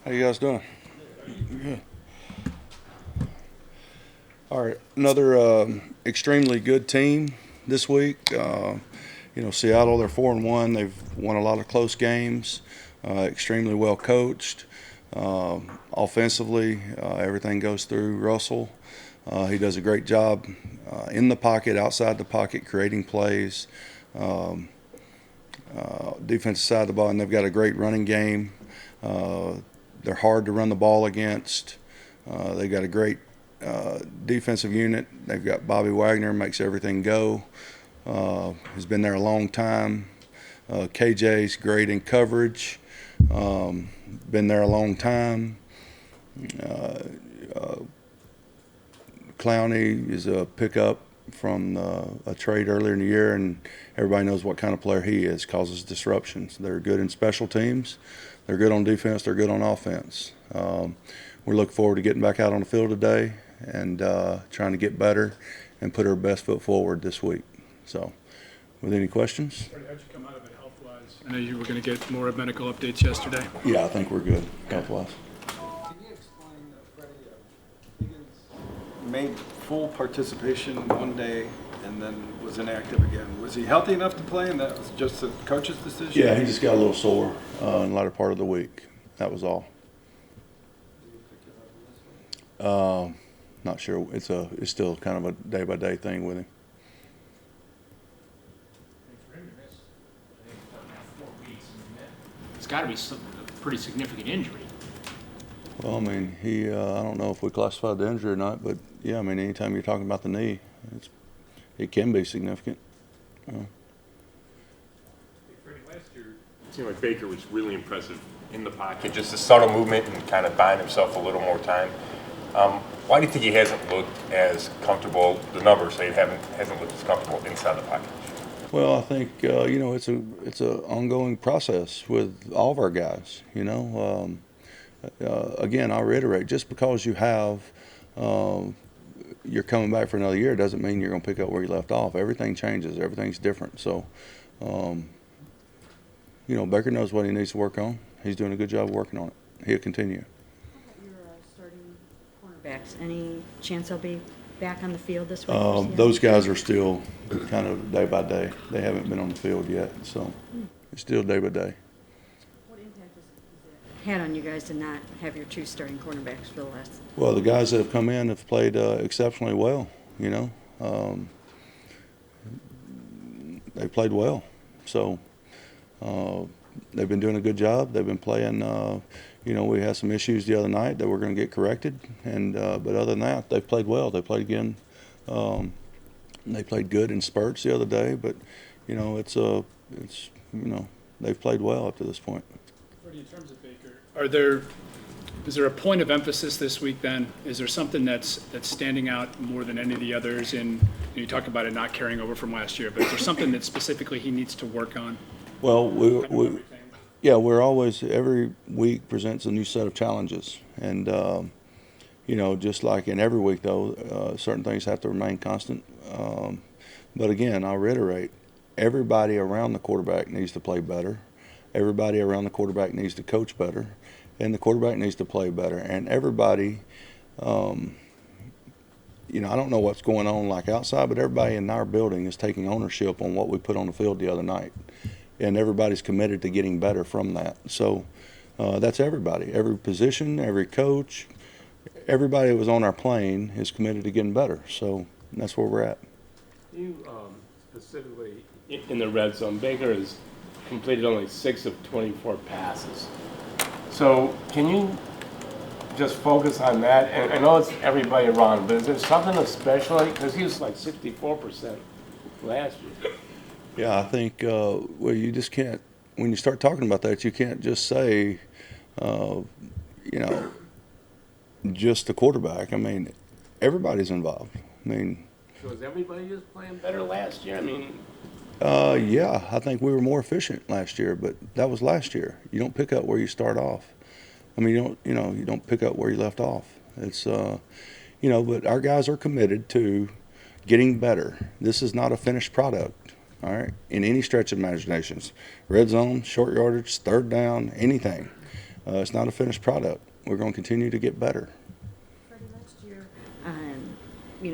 How you guys doing? Good. All right, another extremely good team this week. Seattle, they're 4-1. They've won a lot of close games. Extremely well coached. Offensively, everything goes through Russell. He does a great job in the pocket, outside the pocket, creating plays. Defensive side of the ball, and they've got a great running game. They're hard to run the ball against. They've got a great defensive unit. They've got Bobby Wagner, makes everything go. He's been there a long time. KJ's great in coverage. Been there a long time. Clowney is a pickup from a trade earlier in the year, and everybody knows what kind of player he is. Causes disruptions. They're good in special teams. They're good on defense. They're good on offense. We're looking forward to getting back out on the field today and trying to get better and put our best foot forward this week. So, with any questions? How'd you come out of it health-wise? I know you were going to get more medical updates yesterday. Yeah, I think we're good health-wise. Can you explain, Freddie, Higgins made full participation one day and then was inactive again. Was he healthy enough to play, and that was just the coach's decision? Yeah, he just got a little sore in the latter part of the week. That was all. Not sure. It's still kind of a day-by-day thing with him. It's got to be a pretty significant injury. Well, I mean, I don't know if we classified the injury or not, but yeah, I mean, anytime you're talking about the knee, it can be significant. Last year, it seemed like Baker was really impressive in the pocket, just a subtle movement and kind of buying himself a little more time. Why do you think he hasn't looked as comfortable? The numbers say he hasn't looked as comfortable inside the pocket. Well, I think it's an ongoing process with all of our guys. Again, I'll reiterate: just because you have you're coming back for another year doesn't mean you're going to pick up where you left off. Everything changes. Everything's different. So, Baker knows what he needs to work on. He's doing a good job working on it. He'll continue. How about your starting cornerbacks? Any chance they'll be back on the field this week? Those guys are still kind of day by day. They haven't been on the field yet, so it's still day by day. What impact has it had on you guys to not have your two starting cornerbacks for the last? Well, the guys that have come in have played exceptionally well. They played well, so they've been doing a good job. They've been playing. We had some issues the other night that we're going to get corrected, but other than that, they've played well. They played again. They played good in spurts the other day, but they've played well up to this point. In terms of Baker, is there a point of emphasis this week then? Is there something that's standing out more than any of the others? And you talk about it not carrying over from last year, but is there something that specifically he needs to work on? Well, we're always, every week presents a new set of challenges. And, just like in every week, though, certain things have to remain constant. But again, I'll reiterate, everybody around the quarterback needs to play better. Everybody around the quarterback needs to coach better. And the quarterback needs to play better. And everybody, I don't know what's going on like outside, but everybody in our building is taking ownership on what we put on the field the other night. And everybody's committed to getting better from that. So that's everybody. Every position, every coach, everybody that was on our plane is committed to getting better. So that's where we're at. You specifically in the red zone, Baker has completed only 6 of 24 passes. So can you just focus on that? And I know it's everybody around, but is there something especially? Because he was like 64% last year. Yeah, I think, you just can't, when you start talking about that, you can't just say, just the quarterback. I mean, everybody's involved. So is everybody just playing better last year? Yeah, I think we were more efficient last year, but that was last year. You don't pick up where you start off. You don't pick up where you left off. It's, but our guys are committed to getting better. This is not a finished product. All right, in any stretch of imaginations, red zone, short yardage, third down, anything. it's not a finished product. We're going to continue to get better. Freddie, last year,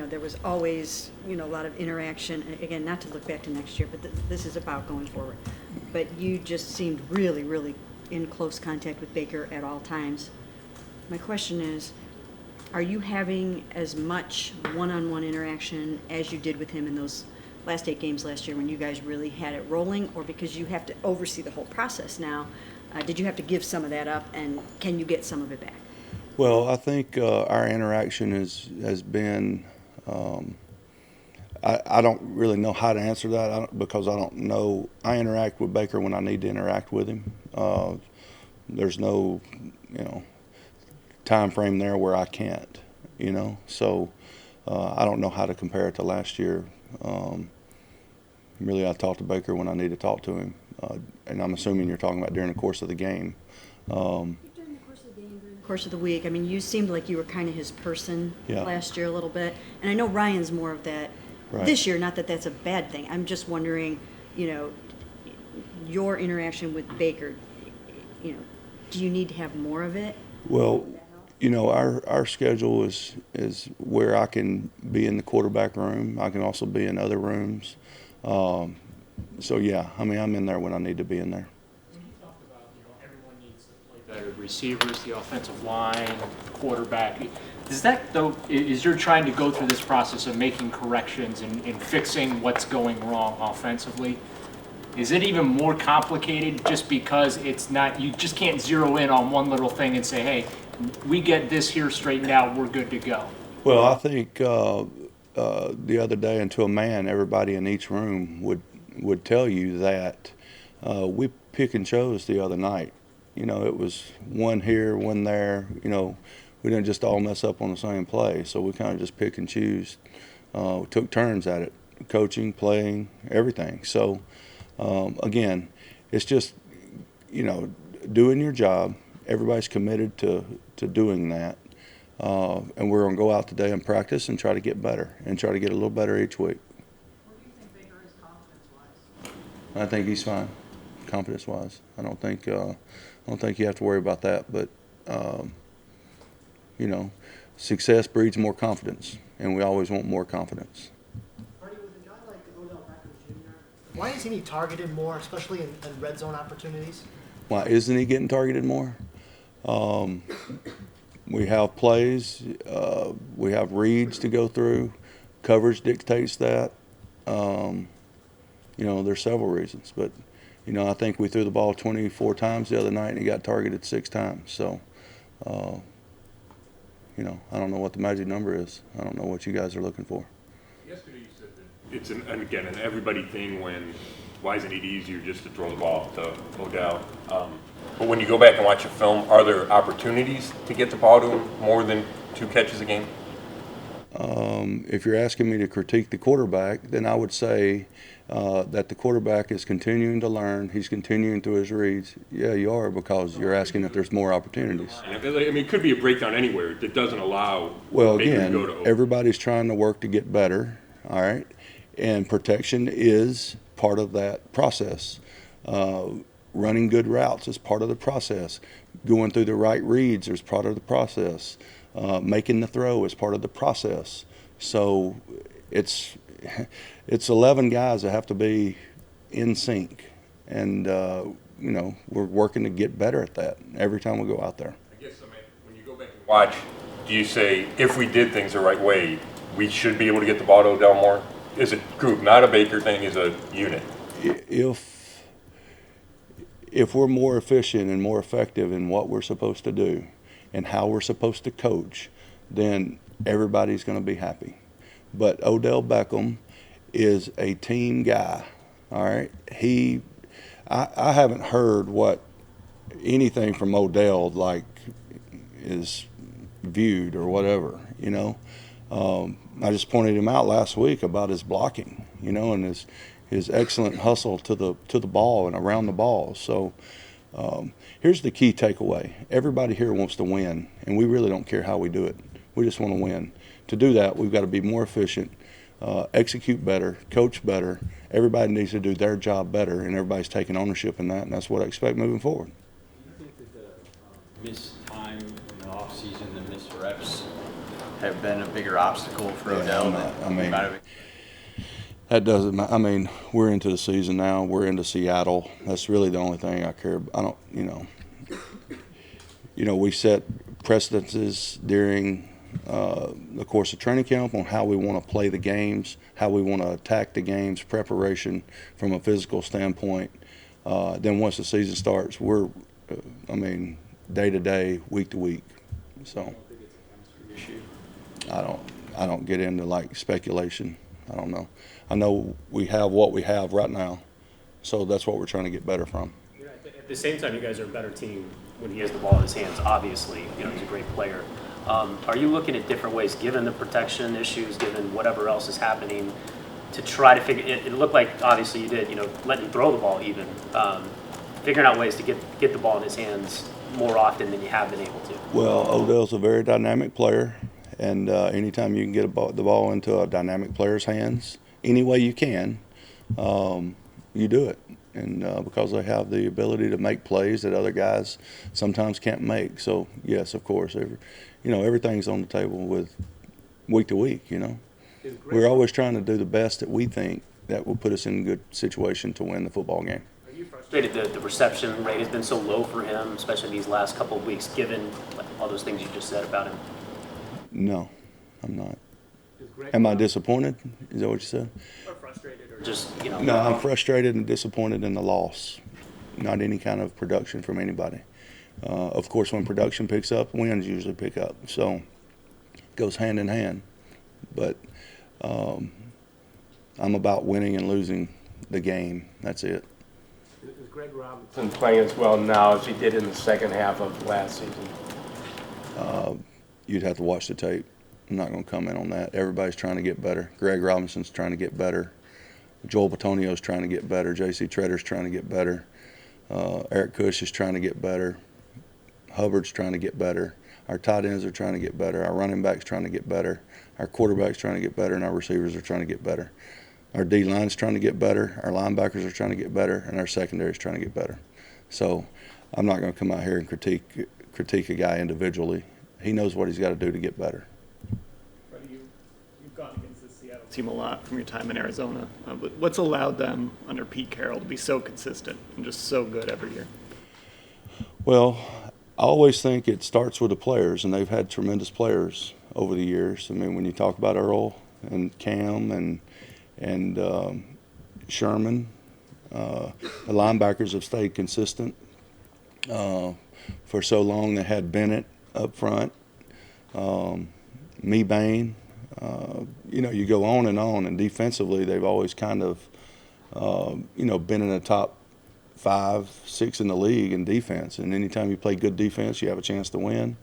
there was always, a lot of interaction. Again, not to look back to next year, but this is about going forward. But you just seemed really, really in close contact with Baker at all times. My question is, are you having as much one-on-one interaction as you did with him in those last 8 games last year when you guys really had it rolling, or because you have to oversee the whole process now, did you have to give some of that up, and can you get some of it back? Well, I think our interaction has been. I don't really know how to answer that because I don't know. I interact with Baker when I need to interact with him. There's no, time frame there where I can't. So I don't know how to compare it to last year. Really, I talk to Baker when I need to talk to him, and I'm assuming you're talking about during the course of the game. During the course of the game, during the course of the week, I mean, you seemed like you were kind of his person last year a little bit, and I know Ryan's more of that this year. Not that that's a bad thing. I'm just wondering, your interaction with Baker. Do you need to have more of it? Well, our schedule is where I can be in the quarterback room. I can also be in other rooms. So yeah, I'm in there when I need to be in there. When you talked about, everyone needs to play better, receivers, the offensive line, quarterback, is that, though, is you're trying to go through this process of making corrections and fixing what's going wrong offensively? Is it even more complicated just because it's not, you just can't zero in on one little thing and say, hey, we get this here straightened out, we're good to go? Well, I think the other day, and to a man, everybody in each room would tell you that we pick and chose the other night. It was one here, one there. We didn't just all mess up on the same play, so we kind of just pick and choose. We took turns at it, coaching, playing, everything. So again, it's just doing your job. Everybody's committed to doing that. And we're going to go out today and practice and try to get better and try to get a little better each week. What do you think Baker is confidence-wise? I think he's fine, confidence-wise. I don't think you have to worry about that. But success breeds more confidence, and we always want more confidence. Freddie, with a guy like Odell Beckham Jr., why isn't he targeted more, especially in red zone opportunities? Why isn't he getting targeted more? We have plays, we have reads to go through. Coverage dictates that. There's several reasons, but I think we threw the ball 24 times the other night and he got targeted 6 times. So, I don't know what the magic number is. I don't know what you guys are looking for. Yesterday you said that it's an everybody thing when why isn't it easier just to throw the ball to Odell? But when you go back and watch a film, are there opportunities to get the ball to him more than 2 catches a game? If you're asking me to critique the quarterback, then I would say that the quarterback is continuing to learn. He's continuing through his reads. Yeah, you are, because you're asking if there's more opportunities. It could be a breakdown anywhere that doesn't allow Well, Baker again, to go to Odell. everybody's trying to work to get better, all right? And protection is part of that process. Running good routes is part of the process. Going through the right reads is part of the process. Making the throw is part of the process. So it's 11 guys that have to be in sync, and we're working to get better at that every time we go out there. I guess when you go back and watch, do you say if we did things the right way, we should be able to get the ball to Odell more? Is it group, not a Baker thing, is a unit? If we're more efficient and more effective in what we're supposed to do and how we're supposed to coach, then everybody's going to be happy. But Odell Beckham is a team guy, all right? I haven't heard anything from Odell like is viewed or whatever, I just pointed him out last week about his blocking, and his excellent hustle to the ball and around the ball. So here's the key takeaway. Everybody here wants to win, and we really don't care how we do it. We just want to win. To do that, we've got to be more efficient, execute better, coach better. Everybody needs to do their job better, and everybody's taking ownership in that, and that's what I expect moving forward. Do you think that missed time in the off-season, the missed reps have been a bigger obstacle for Odell than you might have. That doesn't matter. I mean, we're into the season now. We're into Seattle. That's really the only thing I care about. I don't, we set precedences during the course of training camp on how we want to play the games, how we want to attack the games, preparation from a physical standpoint. Then once the season starts, we're, day to day, week to week. So I don't get into like speculation. I don't know. I know we have what we have right now, so that's what we're trying to get better from. At the same time, you guys are a better team when he has the ball in his hands. Obviously, he's a great player. Are you looking at different ways, given the protection issues, given whatever else is happening, to try to figure? It looked like obviously you did, let him throw the ball even, figuring out ways to get the ball in his hands more often than you have been able to. Well, Odell's a very dynamic player, and anytime you can get the ball into a dynamic player's hands, any way you can, you do it. And because they have the ability to make plays that other guys sometimes can't make. So, yes, of course, everything's on the table with week to week, We're always trying to do the best that we think that will put us in a good situation to win the football game. Are you frustrated that the reception rate has been so low for him, especially these last couple of weeks, given all those things you just said about him? No, I'm not. Am I disappointed? Is that what you said? Or frustrated, or just, No, I'm frustrated and disappointed in the loss, not any kind of production from anybody. Of course, when production picks up, wins usually pick up. So it goes hand in hand. But I'm about winning and losing the game. That's it. Is Greg Robinson playing as well now as he did in the second half of last season? You'd have to watch the tape. I'm not going to comment on that. Everybody's trying to get better. Greg Robinson's trying to get better. Joel Bitonio's trying to get better. J.C. Tretter's trying to get better. Eric Cush is trying to get better. Hubbard's trying to get better. Our tight ends are trying to get better. Our running back's trying to get better. Our quarterback's trying to get better, and our receivers are trying to get better. Our D-line's trying to get better. Our linebackers are trying to get better, and our secondary's trying to get better. So I'm not going to come out here and critique a guy individually. He knows what he's got to do to get better. You've gone against the Seattle team a lot from your time in Arizona. But what's allowed them under Pete Carroll to be so consistent and just so good every year? Well, I always think it starts with the players, and they've had tremendous players over the years. I mean, when you talk about Earl and Cam and Sherman, the linebackers have stayed consistent for so long. They had Bennett up front, Bain. You go on, and defensively they've always kind of, been in the top 5, 6 in the league in defense. And anytime you play good defense, you have a chance to win.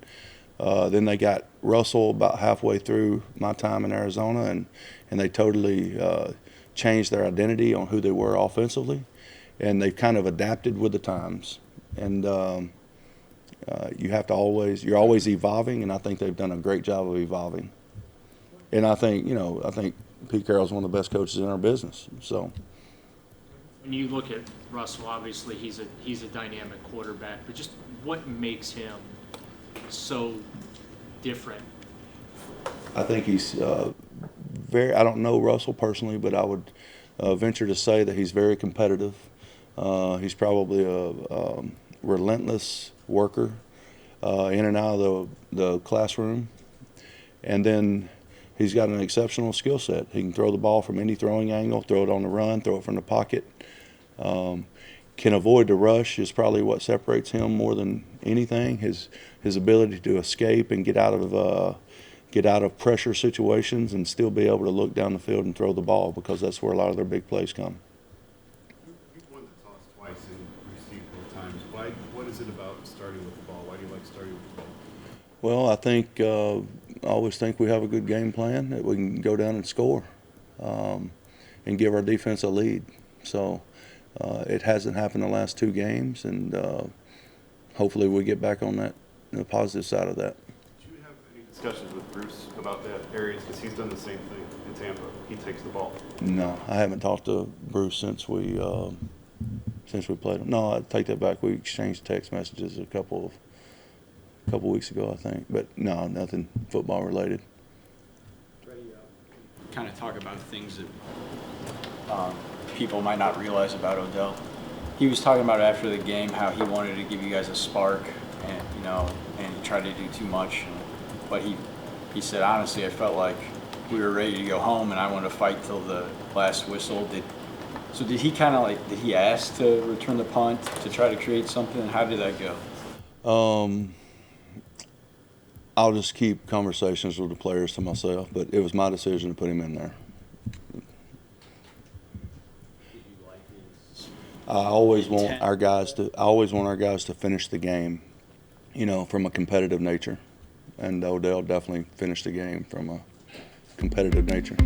Then they got Russell about halfway through my time in Arizona, and they totally changed their identity on who they were offensively, and they've kind of adapted with the times. And you're always evolving, and I think they've done a great job of evolving. And I think Pete Carroll's one of the best coaches in our business. So When you look at Russell, obviously he's a dynamic quarterback, but just what makes him so different? I think he's I don't know Russell personally, but I would venture to say that he's very competitive. He's probably a relentless worker in and out of the classroom. And then he's got an exceptional skill set. He can throw the ball from any throwing angle, throw it on the run, throw it from the pocket. Can avoid the rush is probably what separates him more than anything. His ability to escape and get out of pressure situations and still be able to look down the field and throw the ball, because that's where a lot of their big plays come. You've won the toss twice and received both times. What is it about starting with the ball? Why do you like starting with the ball? Well, I always think we have a good game plan that we can go down and score and give our defense a lead. So it hasn't happened the last 2 games, and hopefully we get back on the positive side of that. Did you have any discussions with Bruce about that area? Because he's done the same thing in Tampa. He takes the ball. No, I haven't talked to Bruce since we played him. No, I take that back. We exchanged text messages a couple a couple weeks ago, I think. But no, nothing football related. Kind of talk about things that people might not realize about Odell. He was talking about after the game how he wanted to give you guys a spark, and and he tried to do too much. But he said, honestly, I felt like we were ready to go home, and I wanted to fight till the last whistle. Did he kind of did he ask to return the punt to try to create something? How did that go? I'll just keep conversations with the players to myself, but it was my decision to put him in there. I always want our guys to finish the game, from a competitive nature. And Odell definitely finished the game from a competitive nature.